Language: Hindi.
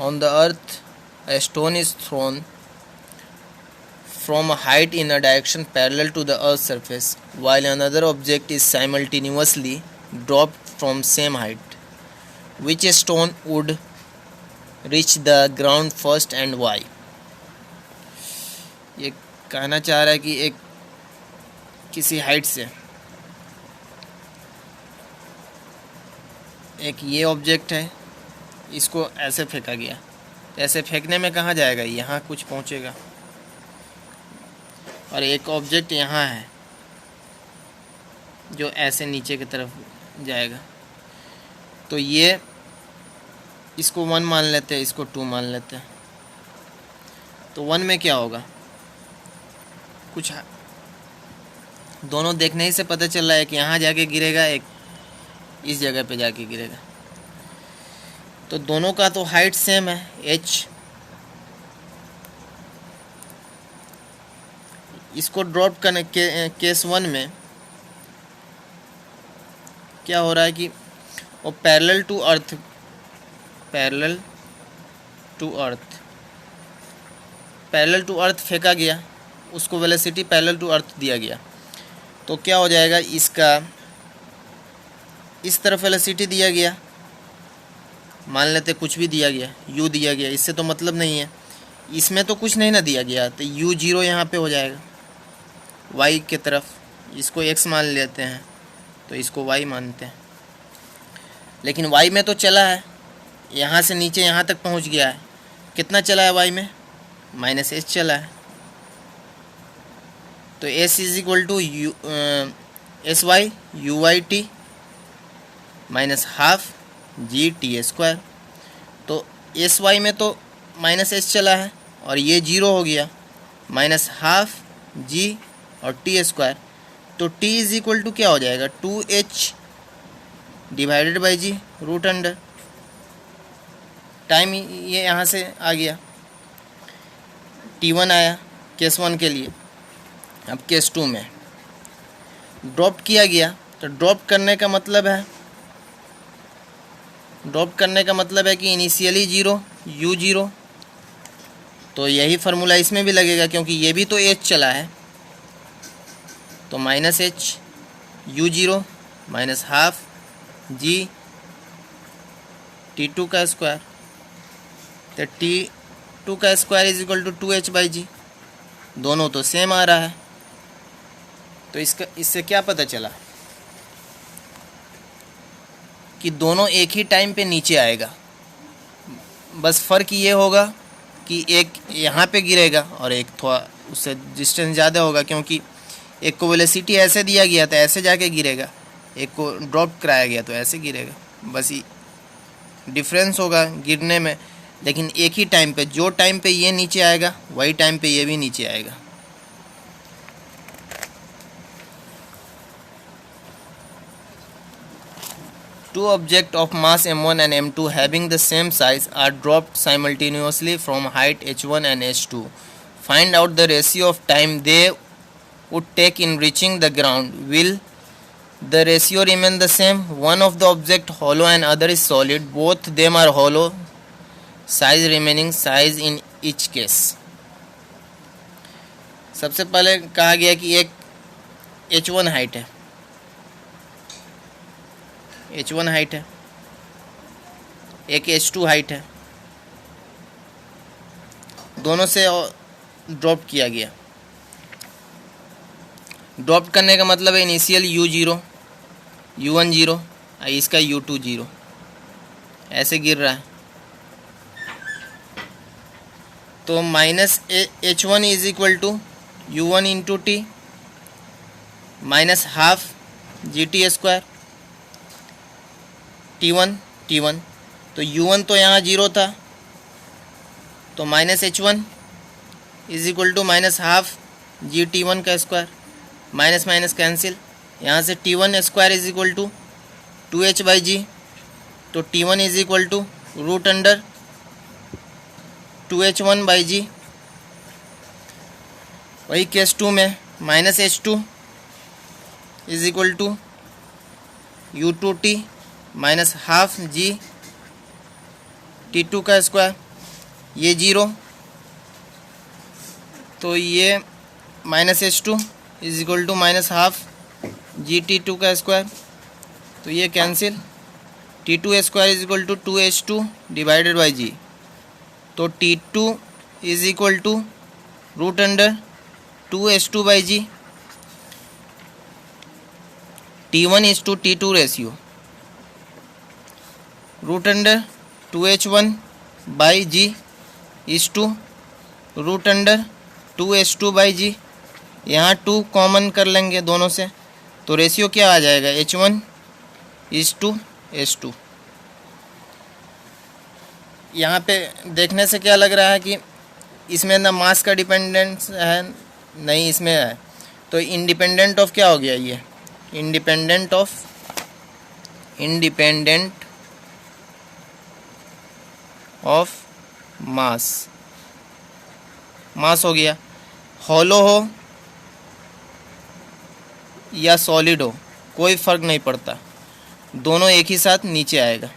On the earth, a stone is thrown from a height in a direction parallel to the earth's surface, while another object is simultaneously dropped from same height. Which stone would reach the ground first and why? ये कहना चाह रहा है कि एक किसी हाइट से एक ये ऑब्जेक्ट है, इसको ऐसे फेंका गया, ऐसे फेंकने में कहाँ जाएगा, यहाँ कुछ पहुँचेगा, और एक ऑब्जेक्ट यहाँ है जो ऐसे नीचे की तरफ जाएगा। तो ये इसको 1 मान लेते हैं, इसको 2 मान लेते हैं। तो 1 में क्या होगा, कुछ दोनों देखने ही से पता चल रहा है कि यहाँ जाके गिरेगा, एक इस जगह पे जाके गिरेगा। तो दोनों का तो हाइट सेम है h। इसको ड्रॉप करने के केस 1 में क्या हो रहा है कि वो पैरेलल टू अर्थ फेंका गया, उसको वेलोसिटी पैरेलल टू अर्थ दिया गया। तो क्या हो जाएगा, इसका इस तरफ वेलोसिटी दिया गया, मान लेते कुछ भी दिया गया, u दिया गया, इससे तो मतलब नहीं है, इसमें तो कुछ नहीं ना दिया गया, तो u0 यहाँ पे हो जाएगा y के तरफ। इसको x मान लेते हैं तो इसको y मानते हैं, लेकिन y में तो चला है, यहाँ से नीचे यहाँ तक पहुँच गया है। कितना चला है y में, -h चला है। तो s is equal to sy uy_t minus half g_t²। तो sy में तो -h चला है और ये 0 हो गया, माइनस हाफ g और t²। तो t इज इक्वल टू क्या हो जाएगा, 2h divided by g root under. Time ये यहाँ से आ गया, t1 आया केस 1 के लिए। अब केस 2 में ड्रॉप किया गया, तो ड्रॉप करने का मतलब है कि इनिशियली 0 u0। तो यही फार्मूला इसमें भी लगेगा, क्योंकि ये भी तो h चला है। तो -h u0 minus half g t2 का स्क्वायर। तो t2 का square is equal to 2h by g, दोनों तो सेम आ रहा है। तो इससे क्या पता चला कि दोनों एक ही टाइम पे नीचे आएगा, बस फ़र्क ये होगा कि एक यहाँ पे गिरेगा और एक थोड़ा उससे डिस्टेंस ज़्यादा होगा, क्योंकि एक को वेलोसिटी ऐसे दिया गया था, ऐसे जाके गिरेगा, एक को ड्रॉप कराया गया तो ऐसे गिरेगा। बस ये डिफरेंस होगा गिरने में, लेकिन एक ही टाइम पे, जो टाइम पे ये नीचे आएगा वही टाइम पे ये भी नीचे आएगा। Two objects of mass m1 and m2 having the same size are dropped simultaneously from height h1 and h2. Find out the ratio of time they would take in reaching the ground. Will the ratio remain the same? One of the object hollow and other is solid. Both them are hollow. Size remaining size in each case. सबसे पहले कहा गया कि एक h1 हाइट है, h1 हाइट है, एक h2 हाइट है, दोनों से ड्रॉप किया गया। ड्रॉप करने का मतलब है इनिशियल u0 u1 0 और इसका u2 0, ऐसे गिर रहा है। तो -h1 is equal to u1 into t minus half g_t²। t1 तो u1 तो यहाँ 0 था, तो -h1 is equal to minus half g_t1 का स्क्वायर, माइनस माइनस कैंसिल, यहाँ से t1 square is equal to 2h by g. तो t1 is equal to root under 2h1 by g. वही केस 2 में -h2 is equal to u2t minus half g t2 का स्क्वायर ये 0, तो ये -H2 is equal to -12 GT2 का स्क्वायर, तो ये cancel, T2 square is equal to 2H2 divided by G, तो T2 is equal to √2H2 by G। T1 is to T2 ratio √2H1 by G is to √2H2 by G। यहाँ 2 कॉमन कर लेंगे दोनों से, तो रेशियो क्या आ जाएगा, H1 इज टू H2। यहाँ पे देखने से क्या लग रहा है कि इसमें ना मास का डिपेंडेंस है, नहीं इसमें है, तो इंडिपेंडेंट ऑफ क्या हो गया, ये इंडिपेंडेंट ऑफ मास हो गया। हॉलो हो या सॉलिड हो कोई फ़र्क नहीं पड़ता, दोनों एक ही साथ नीचे आएगा।